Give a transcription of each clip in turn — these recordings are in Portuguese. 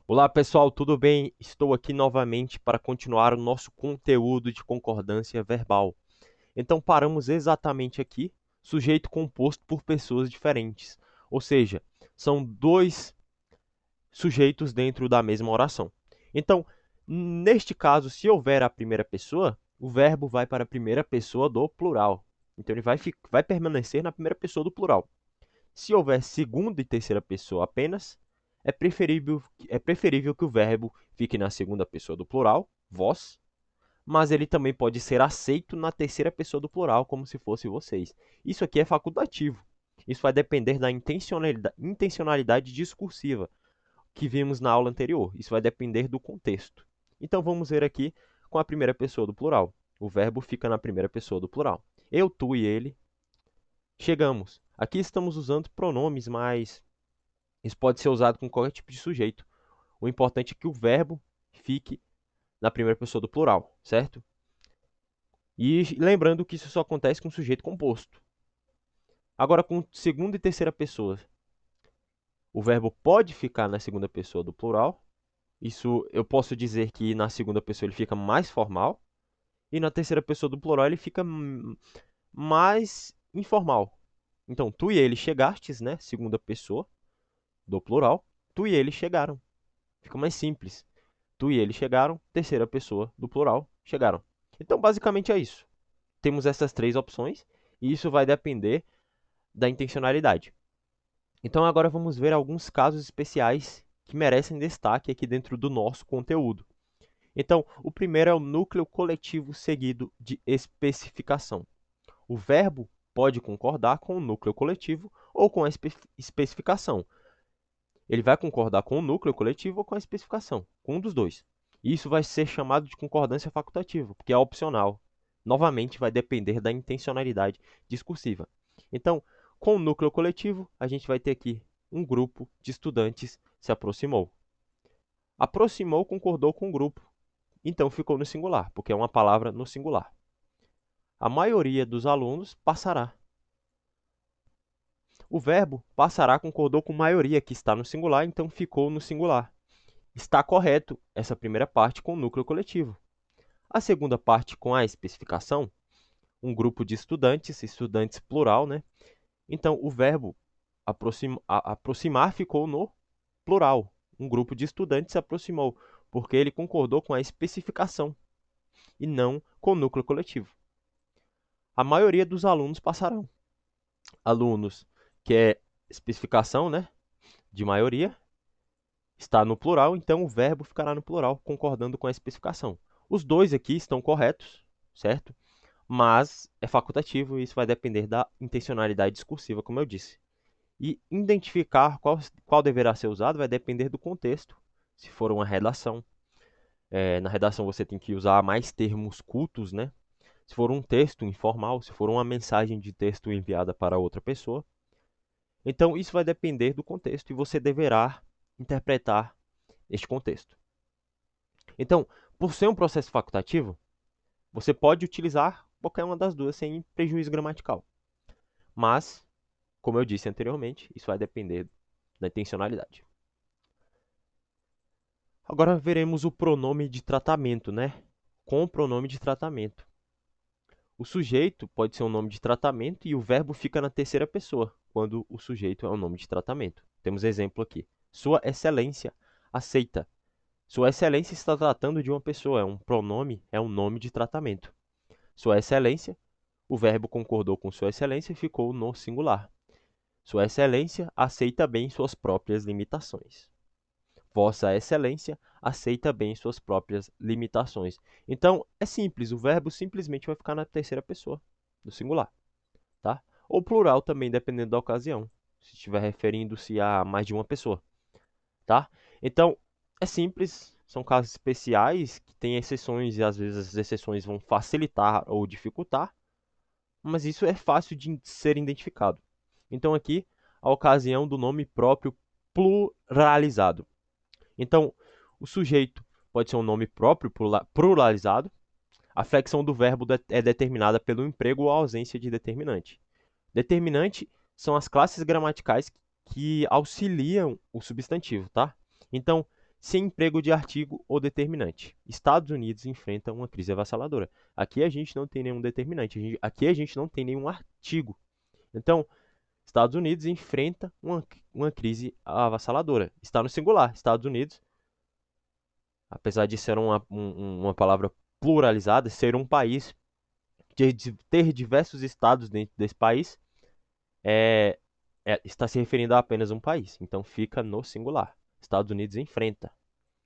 Olá pessoal, tudo bem? Estou aqui novamente para continuar o nosso conteúdo de concordância verbal. Então paramos exatamente aqui, sujeito composto por pessoas diferentes, ou seja, são dois sujeitos dentro da mesma oração. Então, neste caso, se houver a primeira pessoa, o verbo vai para a primeira pessoa do plural. Então ele vai permanecer na primeira pessoa do plural. Se houver segunda e terceira pessoa apenas, é preferível que o verbo fique na segunda pessoa do plural, vós, mas ele também pode ser aceito na terceira pessoa do plural, como se fosse vocês. Isso aqui é facultativo. Isso vai depender da intencionalidade discursiva que vimos na aula anterior. Isso vai depender do contexto. Então vamos ver aqui com a primeira pessoa do plural. O verbo fica na primeira pessoa do plural. Eu, tu e ele chegamos. Aqui estamos usando pronomes, mas isso pode ser usado com qualquer tipo de sujeito. O importante é que o verbo fique na primeira pessoa do plural, certo? E lembrando que isso só acontece com sujeito composto. Agora, com segunda e terceira pessoa, o verbo pode ficar na segunda pessoa do plural. Isso eu posso dizer que na segunda pessoa ele fica mais formal. E na terceira pessoa do plural ele fica mais informal. Então, tu e ele chegastes, né? Segunda pessoa do plural. Tu e ele chegaram. Fica mais simples. Tu e ele chegaram, terceira pessoa do plural, chegaram. Então, basicamente é isso. Temos essas três opções e isso vai depender da intencionalidade. Então, agora vamos ver alguns casos especiais que merecem destaque aqui dentro do nosso conteúdo. Então, o primeiro é o núcleo coletivo seguido de especificação. O verbo pode concordar com o núcleo coletivo ou com a especificação. Ele vai concordar com o núcleo coletivo ou com a especificação, com um dos dois. Isso vai ser chamado de concordância facultativa, porque é opcional. Novamente, vai depender da intencionalidade discursiva. Então, com o núcleo coletivo, a gente vai ter aqui um grupo de estudantes se aproximou. Aproximou concordou com o grupo, então ficou no singular, porque é uma palavra no singular. A maioria dos alunos passará. O verbo passará concordou com maioria, que está no singular, então ficou no singular. Está correto essa primeira parte com o núcleo coletivo. A segunda parte com a especificação, um grupo de estudantes, estudantes plural, né? Então, o verbo aproximar ficou no plural. Um grupo de estudantes se aproximou, porque ele concordou com a especificação e não com o núcleo coletivo. A maioria dos alunos passarão. Alunos, que é especificação, né? De maioria, está no plural, então o verbo ficará no plural, concordando com a especificação. Os dois aqui estão corretos, certo? Mas é facultativo e isso vai depender da intencionalidade discursiva, como eu disse. E identificar qual deverá ser usado vai depender do contexto. Se for uma redação, na redação você tem que usar mais termos cultos, né? Se for um texto informal, se for uma mensagem de texto enviada para outra pessoa. Então, isso vai depender do contexto e você deverá interpretar este contexto. Então, por ser um processo facultativo, você pode utilizar qualquer uma das duas sem prejuízo gramatical. Mas, como eu disse anteriormente, isso vai depender da intencionalidade. Agora veremos o pronome de tratamento, né? Com o pronome de tratamento. O sujeito pode ser um nome de tratamento e o verbo fica na terceira pessoa, quando o sujeito é um nome de tratamento. Temos exemplo aqui. Sua Excelência aceita. Sua Excelência está tratando de uma pessoa, é um pronome, é um nome de tratamento. Sua Excelência, o verbo concordou com Sua Excelência e ficou no singular. Sua Excelência aceita bem suas próprias limitações. Vossa Excelência aceita bem suas próprias limitações. Então, é simples, o verbo simplesmente vai ficar na terceira pessoa, do singular, tá? Ou plural também, dependendo da ocasião, se estiver referindo-se a mais de uma pessoa, tá? Então, é simples, são casos especiais que têm exceções e às vezes as exceções vão facilitar ou dificultar, mas isso é fácil de ser identificado. Então, aqui, a ocasião do nome próprio pluralizado. Então, o sujeito pode ser um nome próprio pluralizado. A flexão do verbo é determinada pelo emprego ou ausência de determinante. Determinante são as classes gramaticais que auxiliam o substantivo, tá? Então, sem emprego de artigo ou determinante. Estados Unidos enfrentam uma crise avassaladora. Aqui a gente não tem nenhum determinante, aqui a gente não tem nenhum artigo. Então, Estados Unidos enfrenta uma crise avassaladora. Está no singular. Estados Unidos, apesar de ser uma palavra pluralizada, ser um país, de ter diversos estados dentro desse país, está se referindo a apenas um país. Então fica no singular. Estados Unidos enfrenta.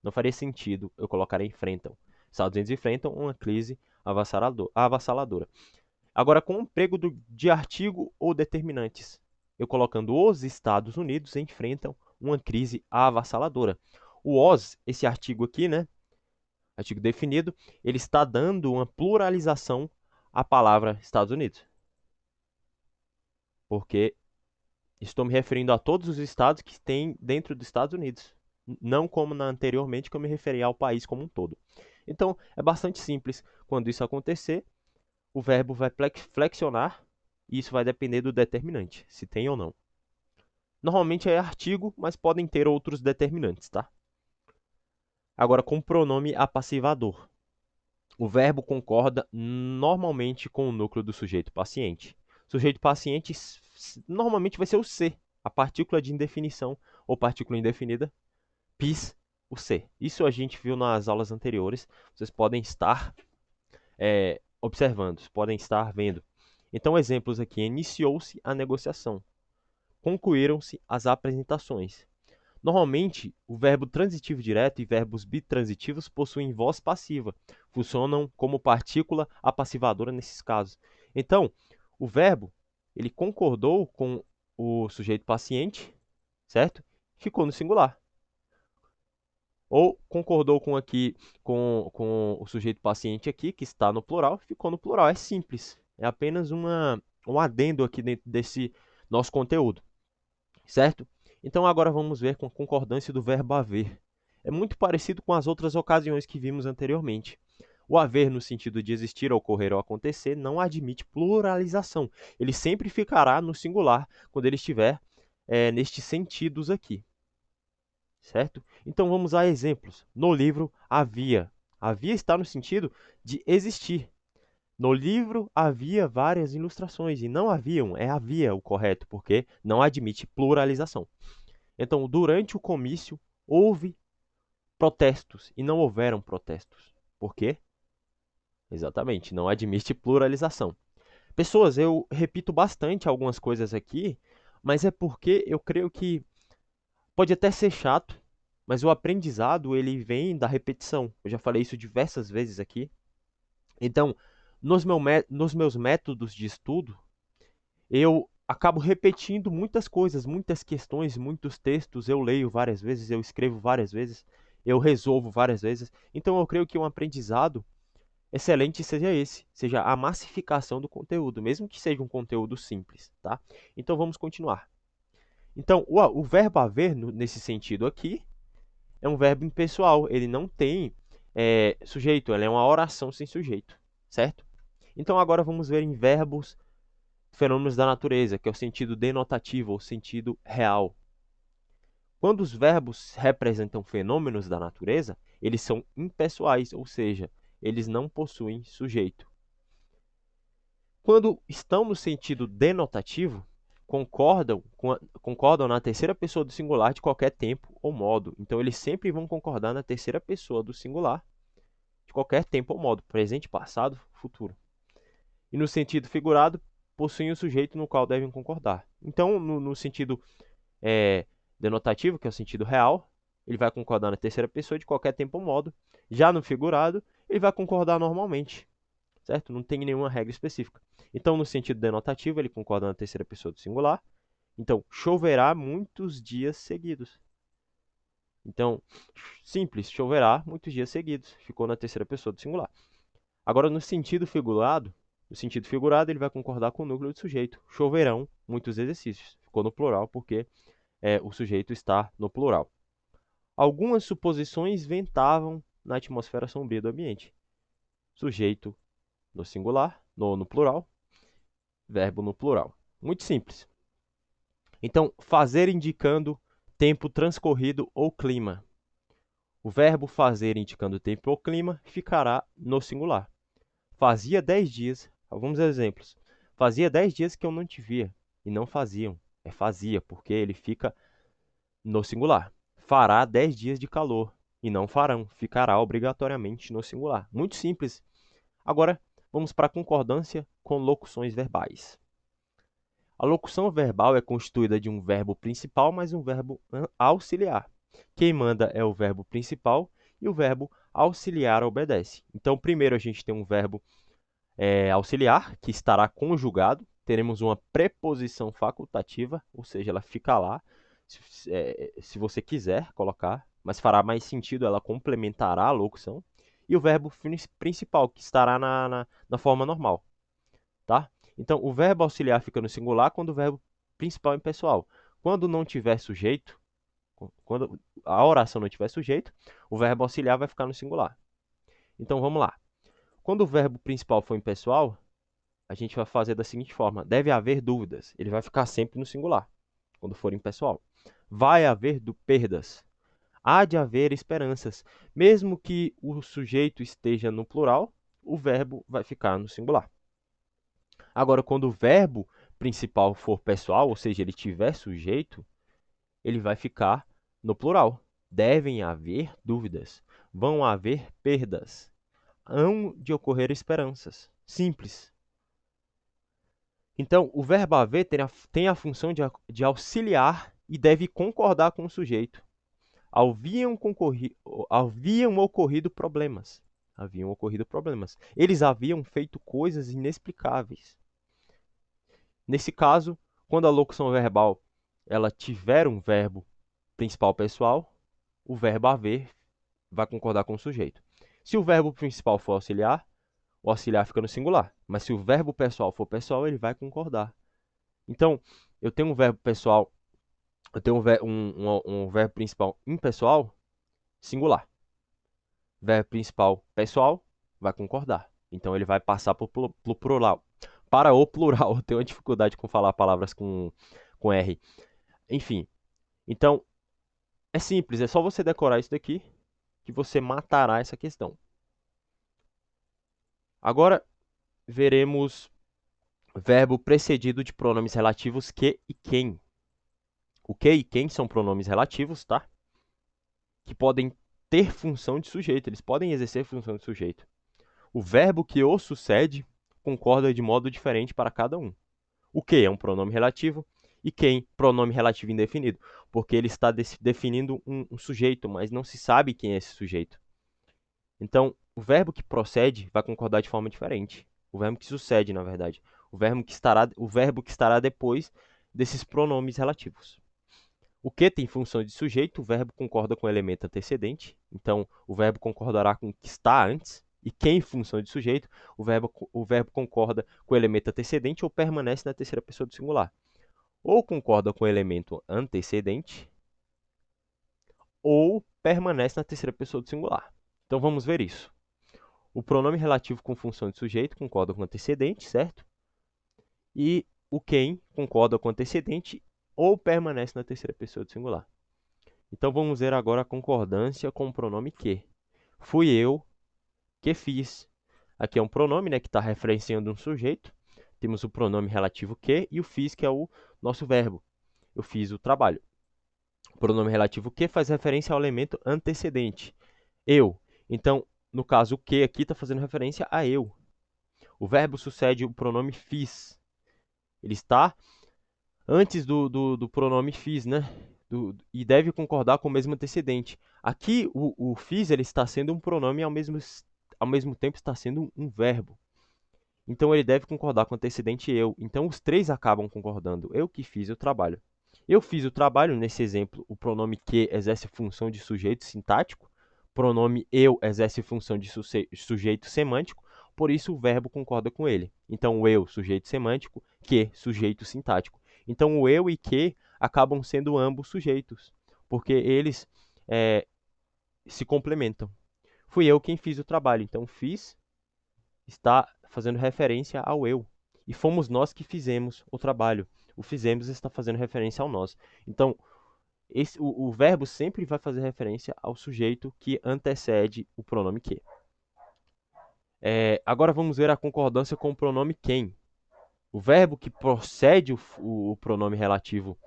Não faria sentido eu colocar enfrentam. Estados Unidos enfrentam uma crise avassaladora. Agora, com o emprego de artigo ou determinantes, eu colocando os Estados Unidos enfrentam uma crise avassaladora. O os, esse artigo aqui, né? Artigo definido, ele está dando uma pluralização à palavra Estados Unidos. Porque estou me referindo a todos os estados que tem dentro dos Estados Unidos. Não como anteriormente, que eu me referi ao país como um todo. Então, é bastante simples. Quando isso acontecer, o verbo vai flexionar e isso vai depender do determinante, se tem ou não. Normalmente é artigo, mas podem ter outros determinantes, tá? Agora, com o pronome apassivador. O verbo concorda normalmente com o núcleo do sujeito paciente. Sujeito paciente normalmente vai ser o ser, a partícula de indefinição ou partícula indefinida, pis, o ser. Isso a gente viu nas aulas anteriores. Vocês podem estar observando, podem estar vendo. Então, exemplos aqui: iniciou-se a negociação, concluíram-se as apresentações. Normalmente, o verbo transitivo direto e verbos bitransitivos possuem voz passiva, funcionam como partícula apassivadora nesses casos. Então, o verbo, ele concordou com o sujeito paciente, certo? Ficou no singular. Ou concordou com o sujeito paciente aqui, que está no plural, ficou no plural. É simples. É apenas um adendo aqui dentro desse nosso conteúdo, certo? Então agora vamos ver com a concordância do verbo haver. É muito parecido com as outras ocasiões que vimos anteriormente. O haver, no sentido de existir, ocorrer ou acontecer, não admite pluralização. Ele sempre ficará no singular quando ele estiver nestes sentidos aqui, certo? Então vamos a exemplos. No livro havia. Havia está no sentido de existir. No livro havia várias ilustrações e não haviam, havia o correto, porque não admite pluralização. Então, durante o comício, houve protestos e não houveram protestos. Por quê? Exatamente, não admite pluralização. Pessoas, eu repito bastante algumas coisas aqui, mas é porque eu creio que pode até ser chato, mas o aprendizado ele vem da repetição. Eu já falei isso diversas vezes aqui. Então, nos meus métodos de estudo, eu acabo repetindo muitas coisas, muitas questões, muitos textos. Eu leio várias vezes, eu escrevo várias vezes, eu resolvo várias vezes. Então, eu creio que um aprendizado excelente seja esse, seja a massificação do conteúdo, mesmo que seja um conteúdo simples, tá? Então, vamos continuar. Então, o verbo haver, nesse sentido aqui, é um verbo impessoal, ele não tem sujeito, ele é uma oração sem sujeito, certo? Então agora vamos ver em verbos, fenômenos da natureza, que é o sentido denotativo ou sentido real. Quando os verbos representam fenômenos da natureza, eles são impessoais, ou seja, eles não possuem sujeito. Quando estão no sentido denotativo, concordam na terceira pessoa do singular de qualquer tempo ou modo. Então, eles sempre vão concordar na terceira pessoa do singular de qualquer tempo ou modo, presente, passado, futuro. E no sentido figurado, possuem o sujeito no qual devem concordar. Então, no sentido denotativo, que é o sentido real, ele vai concordar na terceira pessoa de qualquer tempo ou modo. Já no figurado, ele vai concordar normalmente, certo? Não tem nenhuma regra específica. Então, no sentido denotativo, ele concorda na terceira pessoa do singular. Então, choverá muitos dias seguidos. Então, simples, choverá muitos dias seguidos. Ficou na terceira pessoa do singular. Agora, no sentido figurado, ele vai concordar com o núcleo do sujeito. Choverão muitos exercícios. Ficou no plural porque o sujeito está no plural. Algumas suposições ventavam na atmosfera sombria do ambiente. Sujeito no singular, no plural, verbo no plural. Muito simples. Então, fazer indicando tempo transcorrido ou clima. O verbo fazer, indicando o tempo ou clima, ficará no singular. Fazia 10 dias, alguns exemplos. Fazia 10 dias que eu não te via. E não faziam. É fazia, porque ele fica no singular. Fará 10 dias de calor. E não farão. Ficará obrigatoriamente no singular. Muito simples. Agora, vamos para a concordância com locuções verbais. A locução verbal é constituída de um verbo principal mais um verbo auxiliar. Quem manda é o verbo principal e o verbo auxiliar obedece. Então, primeiro a gente tem um verbo auxiliar, que estará conjugado. Teremos uma preposição facultativa, ou seja, ela fica lá, se você quiser colocar, mas fará mais sentido, ela complementará a locução. E o verbo principal, que estará na forma normal, tá? Então, o verbo auxiliar fica no singular quando o verbo principal é impessoal. Quando não tiver sujeito, quando a oração não tiver sujeito, o verbo auxiliar vai ficar no singular. Então, vamos lá. Quando o verbo principal for impessoal, a gente vai fazer da seguinte forma: deve haver dúvidas. Ele vai ficar sempre no singular, quando for impessoal. Vai haver perdas. Há de haver esperanças. Mesmo que o sujeito esteja no plural, o verbo vai ficar no singular. Agora, quando o verbo principal for pessoal, ou seja, ele tiver sujeito, ele vai ficar no plural. Devem haver dúvidas. Vão haver perdas. Hão de ocorrer esperanças. Simples. Então, o verbo haver tem a função de auxiliar e deve concordar com o sujeito. Haviam ocorrido problemas. Haviam ocorrido problemas. Eles haviam feito coisas inexplicáveis. Nesse caso, quando a locução verbal ela tiver um verbo principal pessoal, o verbo haver vai concordar com o sujeito. Se o verbo principal for auxiliar, o auxiliar fica no singular. Mas se o verbo pessoal for pessoal, ele vai concordar. Então, eu tenho um verbo pessoal, eu tenho um verbo principal impessoal, singular. Verbo principal pessoal vai concordar. Então, ele vai passar para o plural. Para o plural, eu tenho uma dificuldade com falar palavras com R. Enfim, então, é simples, é só você decorar isso daqui que você matará essa questão. Agora, veremos verbo precedido de pronomes relativos que e quem. O que e quem são pronomes relativos, tá? Que podem ter função de sujeito, eles podem exercer função de sujeito. O verbo que o sucede concorda de modo diferente para cada um. O que é um pronome relativo e quem, pronome relativo indefinido, porque ele está definindo um sujeito, mas não se sabe quem é esse sujeito. Então, o verbo que procede vai concordar de forma diferente. O verbo que sucede, na verdade. O verbo que estará depois desses pronomes relativos. O que tem função de sujeito, o verbo concorda com o elemento antecedente. Então, o verbo concordará com o que está antes. E quem, função de sujeito, o verbo concorda com o elemento antecedente ou permanece na terceira pessoa do singular. Ou concorda com o elemento antecedente, ou permanece na terceira pessoa do singular. Então, vamos ver isso. O pronome relativo com função de sujeito concorda com o antecedente, certo? E o quem concorda com o antecedente ou permanece na terceira pessoa do singular. Então, vamos ver agora a concordância com o pronome que. Fui eu que fiz. Aqui é um pronome, né, que está referenciando um sujeito. Temos o pronome relativo que e o fiz, que é o nosso verbo. Eu fiz o trabalho. O pronome relativo que faz referência ao elemento antecedente. Eu. Então, no caso, o que aqui está fazendo referência a eu. O verbo sucede o pronome fiz. Ele está antes do pronome fiz, né? E deve concordar com o mesmo antecedente. Aqui, o fiz ele está sendo um pronome e ao mesmo tempo está sendo um verbo. Então, ele deve concordar com o antecedente eu. Então, os três acabam concordando. Eu que fiz o trabalho. Eu fiz o trabalho, nesse exemplo, o pronome que exerce função de sujeito sintático. Pronome eu exerce função de sujeito semântico. Por isso, o verbo concorda com ele. Então, o eu, sujeito semântico, que, sujeito sintático. Então, o eu e que acabam sendo ambos sujeitos, porque eles se complementam. Fui eu quem fiz o trabalho, então fiz está fazendo referência ao eu. E fomos nós que fizemos o trabalho. O fizemos está fazendo referência ao nós. Então, O verbo sempre vai fazer referência ao sujeito que antecede o pronome que. Agora vamos ver a concordância com o pronome quem. O verbo que precede o pronome relativo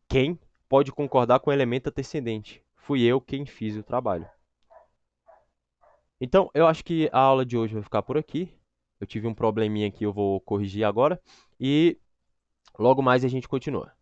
quem pode concordar com o elemento antecedente. Fui eu quem fiz o trabalho. Então, eu acho que a aula de hoje vai ficar por aqui. Eu tive um probleminha que eu vou corrigir agora. E logo mais a gente continua.